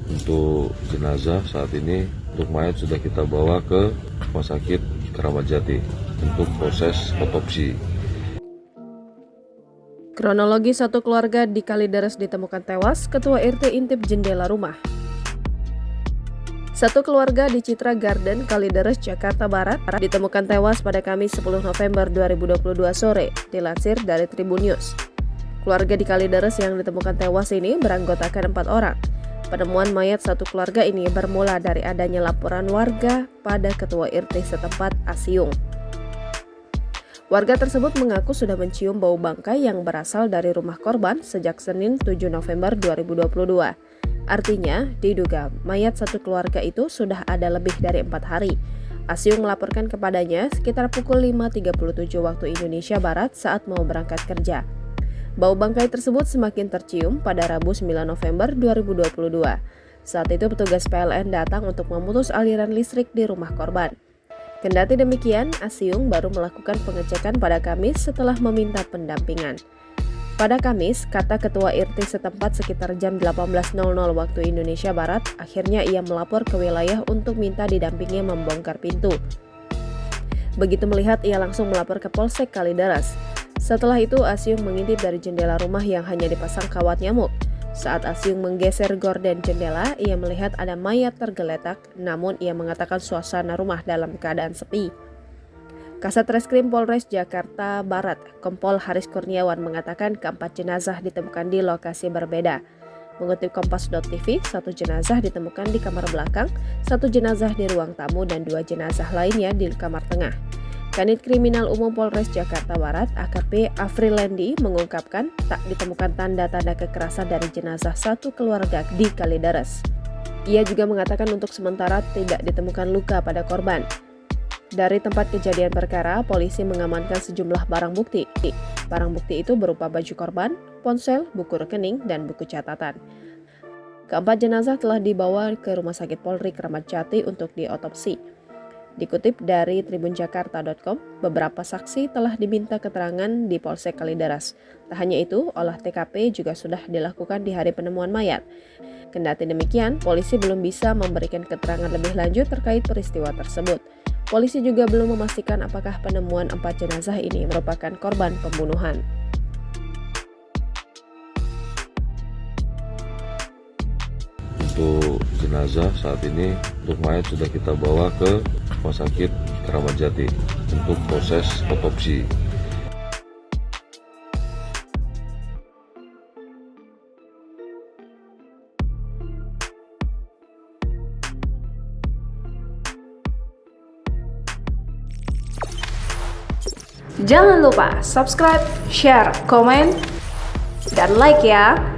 Untuk jenazah saat ini, untuk mayat sudah kita bawa ke Rumah Sakit Keramat Jati untuk proses otopsi. Kronologi satu keluarga di Kalideres ditemukan tewas, Ketua RT intip jendela rumah. Satu keluarga di Citra Garden, Kalideres, Jakarta Barat ditemukan tewas pada Kamis 10 November 2022 sore, dilansir dari Tribun News. Keluarga di Kalideres yang ditemukan tewas ini beranggotakan 4 orang. Penemuan mayat satu keluarga ini bermula dari adanya laporan warga pada Ketua RT setempat, Asiung. Warga tersebut mengaku sudah mencium bau bangkai yang berasal dari rumah korban sejak Senin 7 November 2022. Artinya, diduga mayat satu keluarga itu sudah ada lebih dari 4 hari. Asiung melaporkan kepadanya sekitar pukul 5.37 waktu Indonesia Barat saat mau berangkat kerja. Bau bangkai tersebut semakin tercium pada Rabu 9 November 2022. Saat itu petugas PLN datang untuk memutus aliran listrik di rumah korban. Kendati demikian, Asiung baru melakukan pengecekan pada Kamis setelah meminta pendampingan. Pada Kamis, kata Ketua RT setempat sekitar jam 18.00 waktu Indonesia Barat, akhirnya ia melapor ke wilayah untuk minta didampingi membongkar pintu. Begitu melihat, ia langsung melapor ke Polsek Kalideres. Setelah itu, Asiung mengintip dari jendela rumah yang hanya dipasang kawat nyamuk. Saat Asiung menggeser gorden jendela, ia melihat ada mayat tergeletak, namun ia mengatakan suasana rumah dalam keadaan sepi. Kasat Reskrim Polres Jakarta Barat, Kompol Haris Kurniawan mengatakan keempat jenazah ditemukan di lokasi berbeda. Mengutip Kompas.tv, satu jenazah ditemukan di kamar belakang, satu jenazah di ruang tamu, dan 2 jenazah lainnya di kamar tengah. Kanit Kriminal Umum Polres Jakarta Barat, AKP Afrilendi, mengungkapkan tak ditemukan tanda-tanda kekerasan dari jenazah satu keluarga di Kalideres. Ia juga mengatakan untuk sementara tidak ditemukan luka pada korban. Dari tempat kejadian perkara, polisi mengamankan sejumlah barang bukti. Barang bukti itu berupa baju korban, ponsel, buku rekening, dan buku catatan. Keempat jenazah telah dibawa ke Rumah Sakit Polri Kramat Jati untuk diotopsi. Dikutip dari tribunjakarta.com, beberapa saksi telah diminta keterangan di Polsek Kalideres. Tak hanya itu, olah TKP juga sudah dilakukan di hari penemuan mayat. Kendati demikian, polisi belum bisa memberikan keterangan lebih lanjut terkait peristiwa tersebut. Polisi juga belum memastikan apakah penemuan 4 jenazah ini merupakan korban pembunuhan. Untuk jenazah saat ini, untuk mayat sudah kita bawa ke Rumah Sakit Keramat Jati untuk proses otopsi. Jangan lupa subscribe, share, komen, dan like ya!